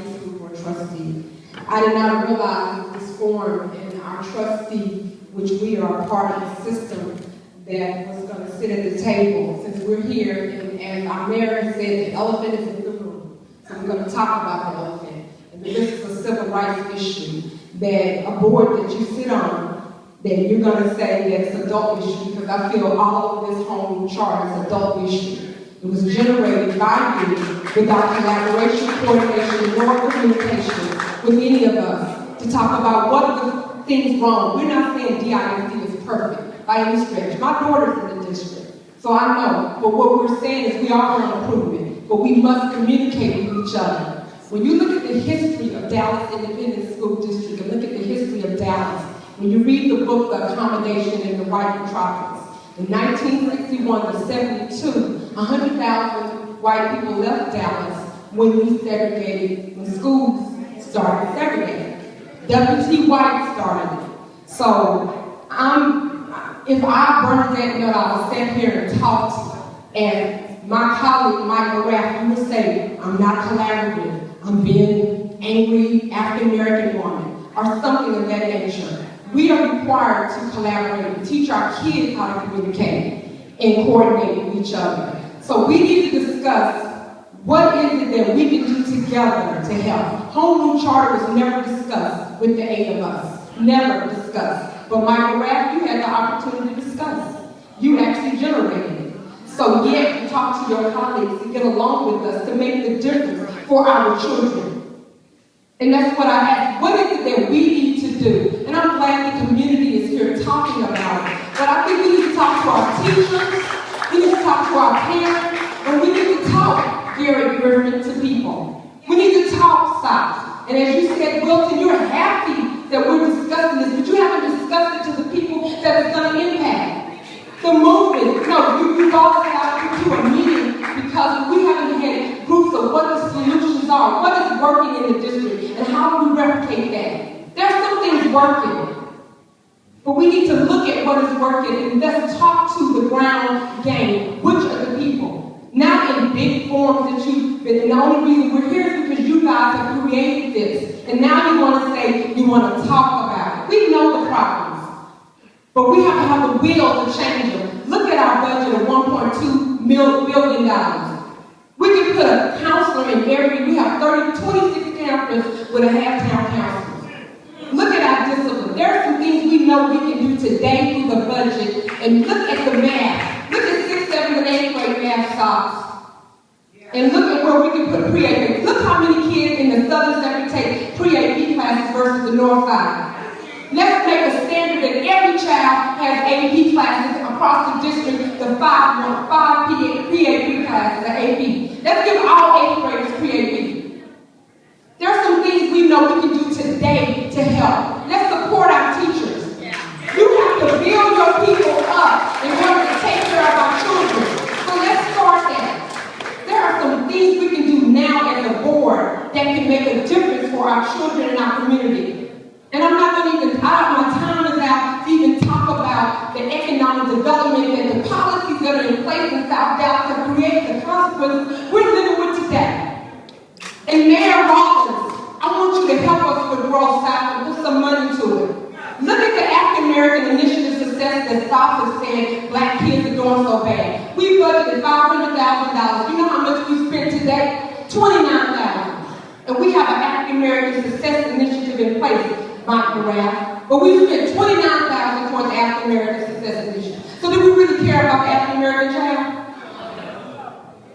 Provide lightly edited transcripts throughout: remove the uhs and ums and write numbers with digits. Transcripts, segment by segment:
School Board trustee. I did not realize this form and our trustee, which we are part of the system, that was going to sit at the table. Since we're here, and our mayor said the elephant is in the room, so we're going to talk about the elephant. And this is a civil rights issue, that a board that you sit on, that you're going to say that it's an adult issue, because I feel all of this home chart is an adult issue. It was generated by you without collaboration, coordination, nor communication with any of us to talk about what are the things wrong. We're not saying DISD is perfect by any stretch. My daughter's in the district, so I know. But what we're saying is we are going to improve it, but we must communicate with each other. When you look at the history of Dallas Independent School District and look at the history of Dallas, when you read the book, The Accommodation in the White Metropolis, in 1961 to 72, 100,000 white people left Dallas when we segregated, when schools started segregating. W.T. White started it. So, if I, Bernadette Nutall, sat here and talked, and my colleague, Mike Morath, you would say, I'm not collaborative, I'm being angry African-American woman, or something of that nature. We are required to collaborate and teach our kids how to communicate and coordinate with each other. So we need to discuss what is it that we can do together to help. Home rule charter was never discussed with the 8 of us. Never discussed. But Mike Morath, you had the opportunity to discuss. You actually generated it. So yet you talk to your colleagues to get along with us to make the difference for our children. And that's what I ask. What is it that we need to do? And I'm glad the community is here talking about it. But I think we need to talk to our teachers, we need to talk to our parents, and we need to talk very, very to people. We need to talk South. And as you said, Wilton, you're happy that we're discussing this, but you haven't discussed it to the people that it's going to impact. The movement, no, you brought us out to a meeting because we haven't had groups of what the solutions are, what is working in the district, and how do we replicate that. There's some things working, but we need to look at what is working and let's talk to the ground game. Which are the people? Not in big forms that you've been, and the only reason we're here is because you guys have created this. And now you want to say you want to talk about it. We know the problems, but we have to have the will to change them. Look at our budget of $1.2 billion. We can put a counselor in we have 26 campuses with a half-town counselor. Look at our discipline. There are some things we know we can do today through the budget, and look at the math. Look at 6th, 7th, and 8th grade math stops. And look at where we can put pre-AP. Look how many kids in the southern sector take pre-AP classes versus the north side. Let's make a standard that every child has AP classes across the district, the five pre-AP classes, the AP. Let's give all 8th graders pre-AP. There are some things we know we can do today to help. Let's support our teachers. You have to build your people up in order to take care of our children. So let's start that. There are some things we can do now as a board that can make a difference for our children and our community. And I'm not going to even, my time is out to even talk about the economic development and the policies that are in place in South Dallas to create the consequences we're living with today. And Mayor Rollins, I want you to help us with Grow South and put some money to it. Look at the African American Initiative success that South has said Black kids are doing so bad. We budgeted $500,000. You know how much we spent today? $29,000. And we have an African American Success Initiative in place, Mike Morath, but we spent $29,000 towards the African American Success Initiative. So do we really care about the African American child?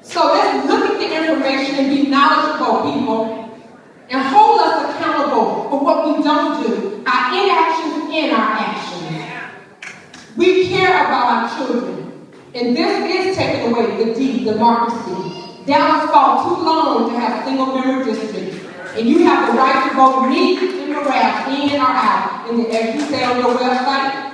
So let's look at the information and be knowledgeable, people, and hold us accountable for what we don't do, our inactions and our actions. We care about our children, and this is taking away the democracy. Dallas fought too long to have single-member districts. And you have the right to vote me and Morath in or out. And as you say on your website,